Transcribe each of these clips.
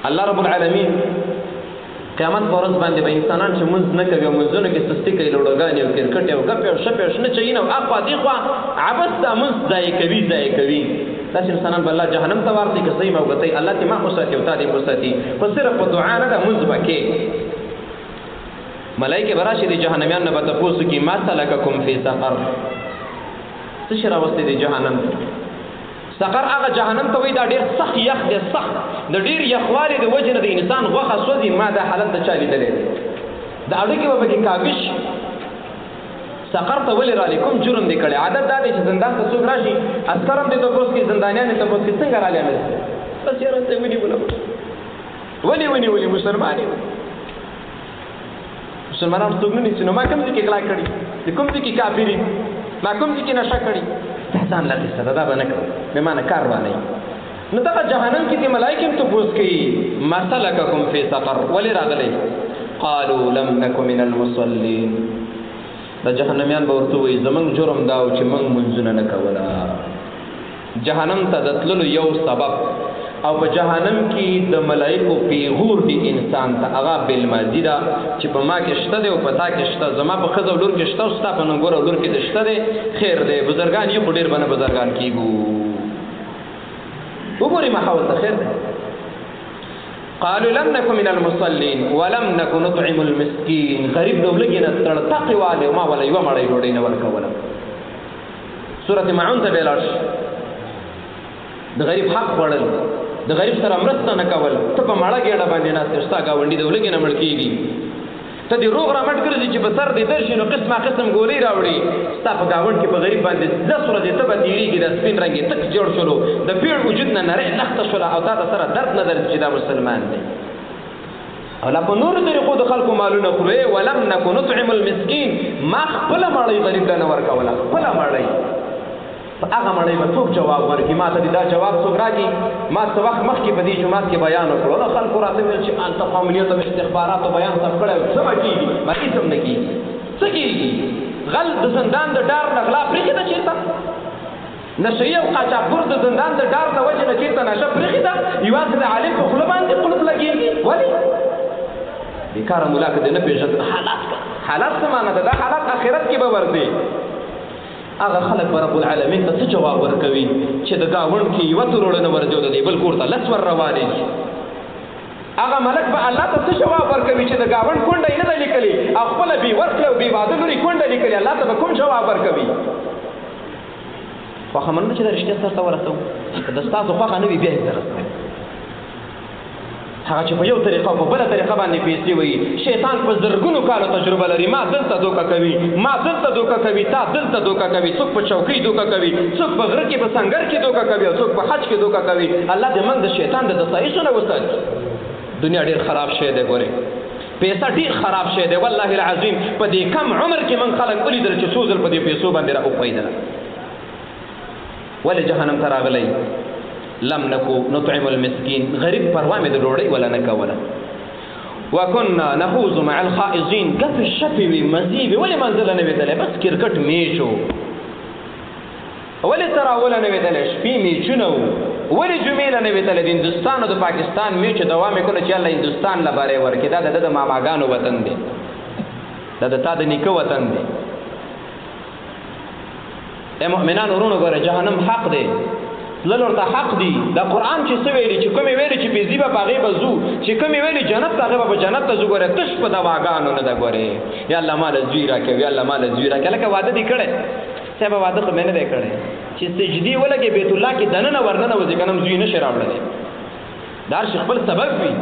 الله رب العالمین قیامت پر ورځ باندې به انسانان چې منځ نه کوي او منځونو کې سستی کوي لوډوګانې او کرکټ او ګپې او شپې او شنه چینه او اخوا دېخوا عبث دا منځ ضایع کوي داسې انسانان به الله جهنم ته واخلي که صحیح موقتی الله دې ما وساتي او تا دې وساتي خو صرف په دعا نه ده منځ به کې ملایکې به راشي د جهنمیان نه به تپوس وکړي ما سلککم فی سقر څه شی راوستی دی جهنم سقر هغه جهنم ته وایي دا ډېر سخت یخ دی سخت د ډېر یخوالي د وجې نه د انسان غوښه سوځي ما دا حالت د چا لیدلی دی د اړیکې به پکې کابش سقر ته ولې رالی کوم جرم دی کړی عادت دا دی چې زندان ته څوک راشي عسکر هم دې تپوس کړي زندانیان یې تپوس کړي څنګه رالی همېسته بس یاره ته ونیوله ولې مسلمان یې مسلمانان څوک نه نیسي نو ما کوم ځای کې غلا کړي د کوم ځای کې کافر یم ما کوم ځای کې نشه کړي ځان له قصه دا به نه کوي بې معنی کار به نه وي نو دغه جهنم کې دې ملایکې هم تپوس کوي ما سلککم فی سقر ولې راغلی قالوا لم نک من المصلین د جهنمیان به ورته وایي زموږ جرم دا و چې موږ منځونه نه کوله جهنم ته د تللو یو سبب او په جهنم کې د ملایکو پیغور دی انسان ته هغه بالماضي ده چې په ما کې شته دی او په تا کې شته زما په ښځه او لور کې شته او ستا په ننګور او لور کې شته دی خیر دی بزرګان یې خو ډېر به نه بزرګان کېږو وګورئ ماحول ته خیر دی قالوا لم نكن من المصلين ولم نكن نطعم المسكين غریب نو لګي نه تړتقې والے ما ولا یوه مړۍ ډوډۍ نه ورکوله سورة معون ته به لاړ شي د غریب حق خوړل د غریب سره مرسته نه کول ته په مړه ګېډه باندې ناست ستا ګاونډي د ولږې نه مړ کېږي ته دې روغ رامټ ګرځي چې په سر دې درشي نو قسمه قسم ګولۍ راوړي ستا په ګاونډ کې په غریب باندې 10 ورځې ته به تېرېږي د سپین رنګ یې تک جوړ شولو د پیړ وجود نه نرۍ لخته شوله او تا ته سره درد نه درځي چې دا مسلمان دی او لا په نورو طریقو د خلکو مالونه خورې ولم نکو نطعم المسکین ما خپله مړۍ غریب ته نه ورکوله خپله مړۍ هغه مړی به څوک جواب ورکړي ما ته دې دا جواب څوک راکړي ما څه وخت مخکې په دې جومات کې بیان وکړو نو خلکو راته ویل چې هلته قومانیت او استخباراتو بیان ثبت کړی څه به کېږي ما هېڅ هم نه کېږي څه کېږي غل د زندان د ډار نه غلا پرېښې ده چېرته نشهیي او قاچاقبر د زندان د ډار د وجې نه چېرته نشه پرېښې ده یوازې د عالم په خوله باندې قلف لګېږي ولې بېکاره ملا که دې نه پېژند حالات څه معنی ده دا حالات آخرت کې به ورځي هغه خلک به رب العالمین ته څه جواب ورکوي چې د ګاونډ کې یوه تروړه نه ورځي او د دې بل کور ته 10 ور روانېږي هغه ملک به الله ته څه جواب ورکوي چې د ګاونډ کونډه یې نه ده لیکلې او خپله بې ورکړې او بې واده لورې کونډه لیکلې الله ته به کوم جواب ورکوي خوښه مننه چې دا رښتیا سر ته ورسوو که د ستاسو خوښه نه وي بیا یې ته رسوئ هغه چې په یو طریقه او په بله طریقه باندې پیسې وایي شیطان په زرګونو کالو تجربه لري ما دلته دوکه کوي ما دلته دوکه کوي تا دلته دوکه کوي څوک په چوکۍ دوکه کوي څوک په غره کې په سنګر کې دوکه کوي او څوک په حج کې دوکه کوي الله دې موږ د شیطان د دسایسو نه وساتي دنیا ډېر خراب شی دی ګورې پیسه ډېر خراب شی دی والله العظیم په دې کم عمر کې موږ خلک ولیدل چې څو ځل په دې پیسو باندې را وپوهېدله ولې جهنم ته راغلی لم نکو نطعم المسکین غریب پروا مې د ډوډۍ ولا نه کوله وکنا نخوض مع الخائضین ګپې شپې وي مزې وي ولې منزله نه وېدلی بس کرکټ میچ و ولې تراوله نه وېدلی شپې میچونه و ولې جمعې نه وېدلی د هندوستان او د پاکستان میچ دوام یې کړه چې الله هندوستان له بری ورکړي دا د ده د ماماګانو وطن دی دا د تا د نیکه وطن دی ای مؤمنان ورونو ګوره جهنم حق دی تلل ورته حق دی دا قرآن چې څه ویلي چې کومې ویلي چې بېزي به په هغې به ځو چې کومې ویلي جنت ته هغې به په جنت ته ځو ګورې تش په دواګانو نه ده ګورې یا الله ما له زوی راکړه یا الله ما له زوی راکړه لکه واده دې کړی صاحبه واده خو مې نه دی کړی چې سجدې ولګې بیت الله کې دننه ورننه وځي که نه زوی نه شي راوړلی دا هر شي خپل سبب وي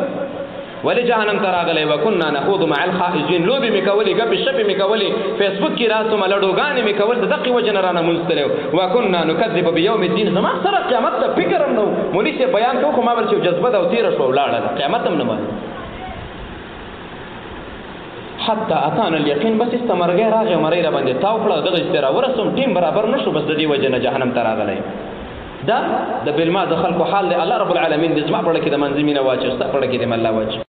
ولې جهنم ته راغلی وکنا نخوض مع الخائضین لوبې مې کولې ګپې شپې مې کولې فیسبوک کې راستومه لډوګانې مې کول د دقې وجې نه رانه مونځ تللی وکنا نکذب بیوم الدین زما سره قیامت ته فکر هم نه و مولي صاحب بیان کوو خو ما ول چې جذبه ده او تېره شوه ولاړه ده قیامت هم نه معلوم حتی اتانا الیقین بس استمرګی راغی مرۍ را باندې تاو کړه دغه استې راورسوم ټیم برابر نه شو بس د دې وجې نه جهنم ته راغلی دا د بلما د خلکو حال دی الله رب العالمین دې زما په زړه کې د منځ مینه واچوي ستا په زړه کې دې الله واچوي